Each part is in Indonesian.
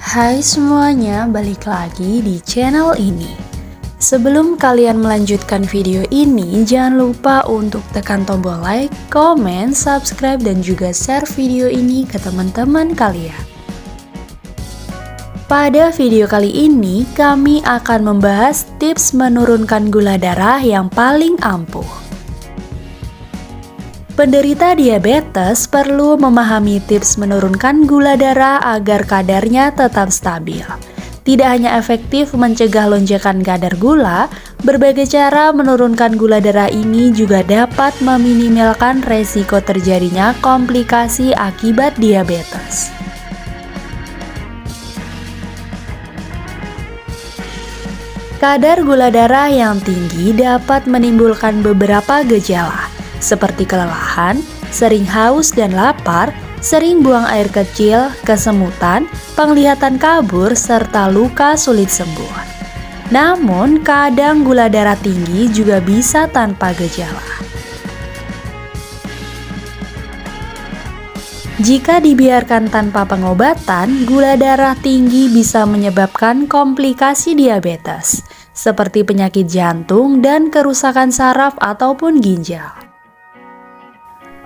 Hai semuanya, balik lagi di channel ini. Sebelum kalian melanjutkan video ini, jangan lupa untuk tekan tombol like, komen, subscribe, dan juga share video ini ke teman-teman kalian. Pada video kali ini, kami akan membahas tips menurunkan gula darah yang paling ampuh. Penderita diabetes perlu memahami tips menurunkan gula darah agar kadarnya tetap stabil. Tidak hanya efektif mencegah lonjakan kadar gula, berbagai cara menurunkan gula darah ini juga dapat meminimalkan resiko terjadinya komplikasi akibat diabetes. Kadar gula darah yang tinggi dapat menimbulkan beberapa gejala, seperti kelelahan, sering haus dan lapar, sering buang air kecil, kesemutan, penglihatan kabur, serta luka sulit sembuh. Namun, kadang gula darah tinggi juga bisa tanpa gejala. Jika dibiarkan tanpa pengobatan, gula darah tinggi bisa menyebabkan komplikasi diabetes, seperti penyakit jantung dan kerusakan saraf ataupun ginjal.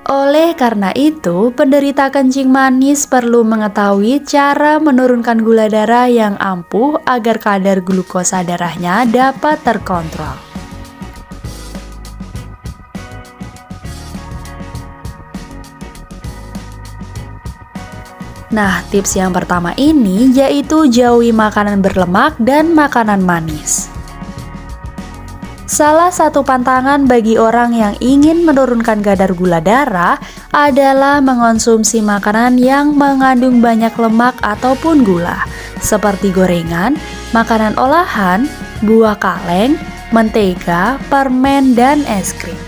Oleh karena itu, penderita kencing manis perlu mengetahui cara menurunkan gula darah yang ampuh agar kadar glukosa darahnya dapat terkontrol. Nah, tips yang pertama ini yaitu jauhi makanan berlemak dan makanan manis. Salah satu pantangan bagi orang yang ingin menurunkan kadar gula darah adalah mengonsumsi makanan yang mengandung banyak lemak ataupun gula, seperti gorengan, makanan olahan, buah kaleng, mentega, permen, dan es krim.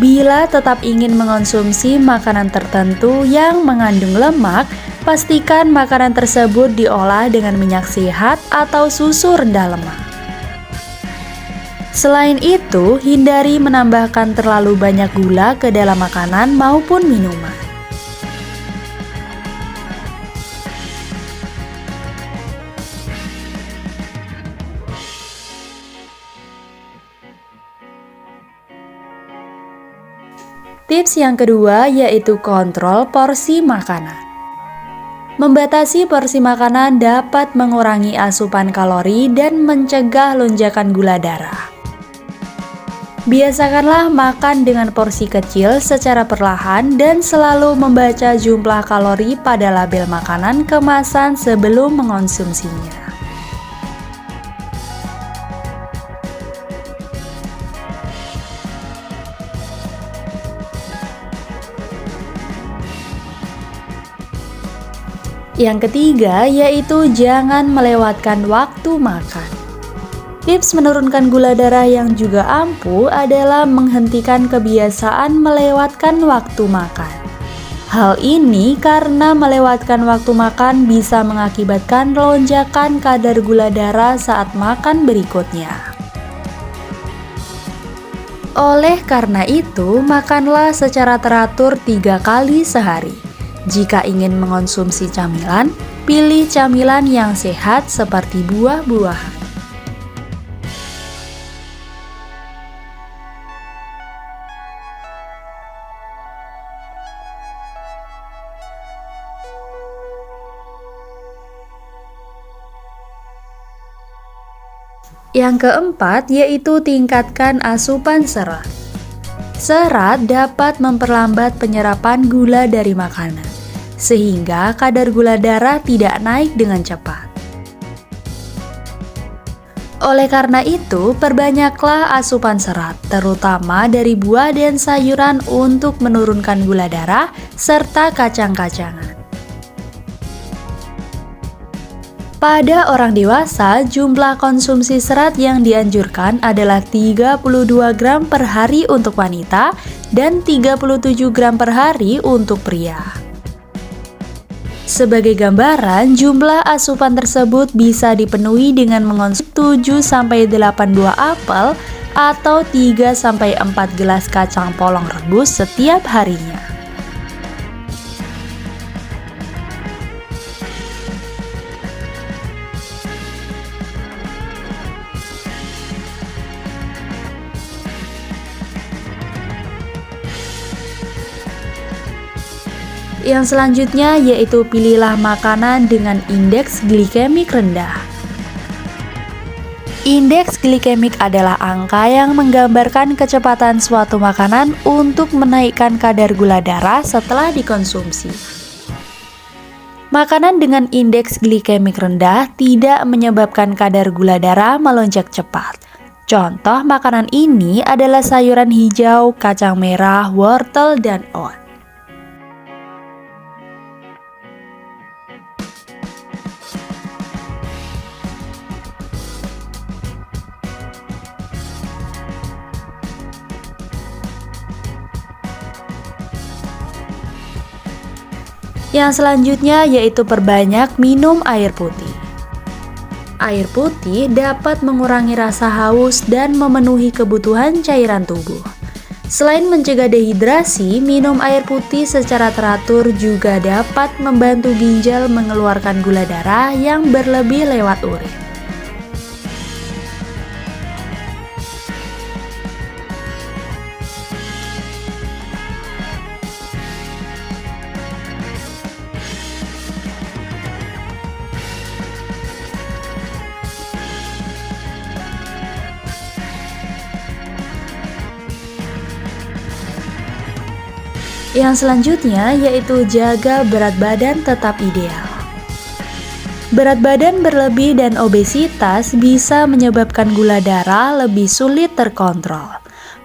Bila tetap ingin mengonsumsi makanan tertentu yang mengandung lemak, pastikan makanan tersebut diolah dengan minyak sehat atau susu rendah lemak. Selain itu, hindari menambahkan terlalu banyak gula ke dalam makanan maupun minuman. Tips yang kedua yaitu kontrol porsi makanan. Membatasi porsi makanan dapat mengurangi asupan kalori dan mencegah lonjakan gula darah. Biasakanlah makan dengan porsi kecil secara perlahan dan selalu membaca jumlah kalori pada label makanan kemasan sebelum mengonsumsinya. Yang ketiga yaitu jangan melewatkan waktu makan. Tips menurunkan gula darah yang juga ampuh adalah menghentikan kebiasaan melewatkan waktu makan. Hal ini karena melewatkan waktu makan bisa mengakibatkan lonjakan kadar gula darah saat makan berikutnya. Oleh karena itu, makanlah secara teratur 3 kali sehari. Jika ingin mengonsumsi camilan, pilih camilan yang sehat seperti buah-buahan. Yang keempat yaitu tingkatkan asupan serat. Serat dapat memperlambat penyerapan gula dari makanan, sehingga kadar gula darah tidak naik dengan cepat. Oleh karena itu, perbanyaklah asupan serat, terutama dari buah dan sayuran untuk menurunkan gula darah, serta kacang-kacangan. Pada orang dewasa, jumlah konsumsi serat yang dianjurkan adalah 32 gram per hari untuk wanita dan 37 gram per hari untuk pria. Sebagai gambaran, jumlah asupan tersebut bisa dipenuhi dengan mengonsumsi 7-8 buah apel atau 3-4 gelas kacang polong rebus setiap harinya. Yang selanjutnya yaitu pilihlah makanan dengan indeks glikemik rendah. Indeks glikemik adalah angka yang menggambarkan kecepatan suatu makanan untuk menaikkan kadar gula darah setelah dikonsumsi. Makanan dengan indeks glikemik rendah tidak menyebabkan kadar gula darah melonjak cepat. Contoh makanan ini adalah sayuran hijau, kacang merah, wortel, dan oat. Yang selanjutnya yaitu perbanyak minum air putih. Air putih dapat mengurangi rasa haus dan memenuhi kebutuhan cairan tubuh. Selain mencegah dehidrasi, minum air putih secara teratur juga dapat membantu ginjal mengeluarkan gula darah yang berlebih lewat urin. Yang selanjutnya yaitu jaga berat badan tetap ideal. Berat badan berlebih dan obesitas bisa menyebabkan gula darah lebih sulit terkontrol.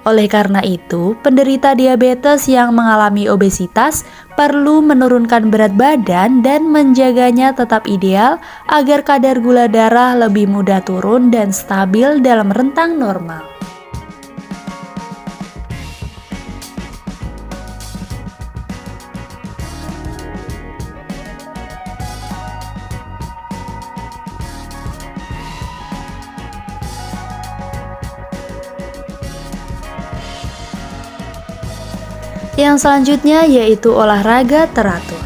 Oleh karena itu, penderita diabetes yang mengalami obesitas perlu menurunkan berat badan dan menjaganya tetap ideal agar kadar gula darah lebih mudah turun dan stabil dalam rentang normal. Yang selanjutnya yaitu olahraga teratur.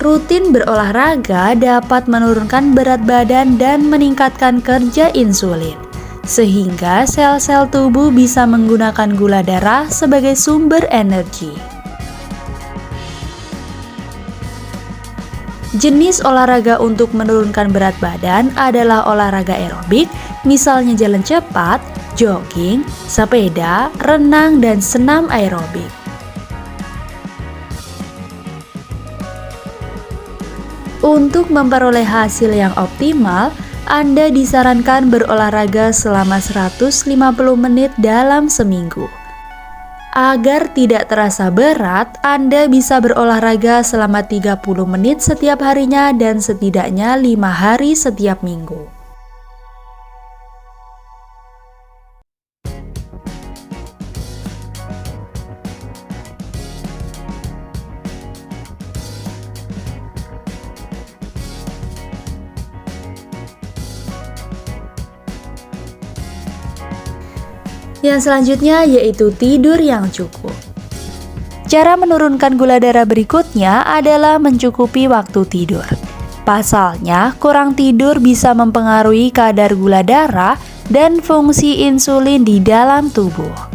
Rutin berolahraga dapat menurunkan berat badan dan meningkatkan kerja insulin, sehingga sel-sel tubuh bisa menggunakan gula darah sebagai sumber energi. Jenis olahraga untuk menurunkan berat badan adalah olahraga aerobik, misalnya jalan cepat, jogging, sepeda, renang, dan senam aerobik. Untuk memperoleh hasil yang optimal, Anda disarankan berolahraga selama 150 menit dalam seminggu. Agar tidak terasa berat, Anda bisa berolahraga selama 30 menit setiap harinya dan setidaknya 5 hari setiap minggu. Yang selanjutnya yaitu tidur yang cukup. Cara menurunkan gula darah berikutnya adalah mencukupi waktu tidur. Pasalnya, kurang tidur bisa mempengaruhi kadar gula darah dan fungsi insulin di dalam tubuh.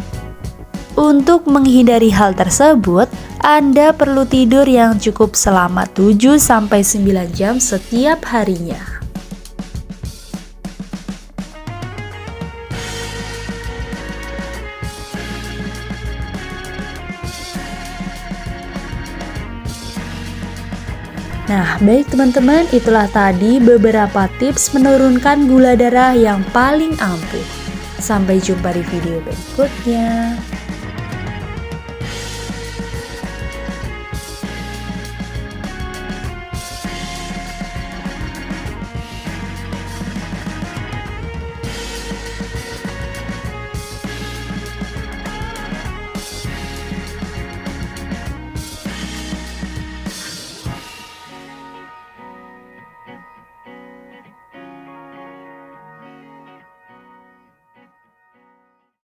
Untuk menghindari hal tersebut, Anda perlu tidur yang cukup selama 7-9 jam setiap harinya. Nah, baik teman-teman, itulah tadi beberapa tips menurunkan gula darah yang paling ampuh. Sampai jumpa di video berikutnya.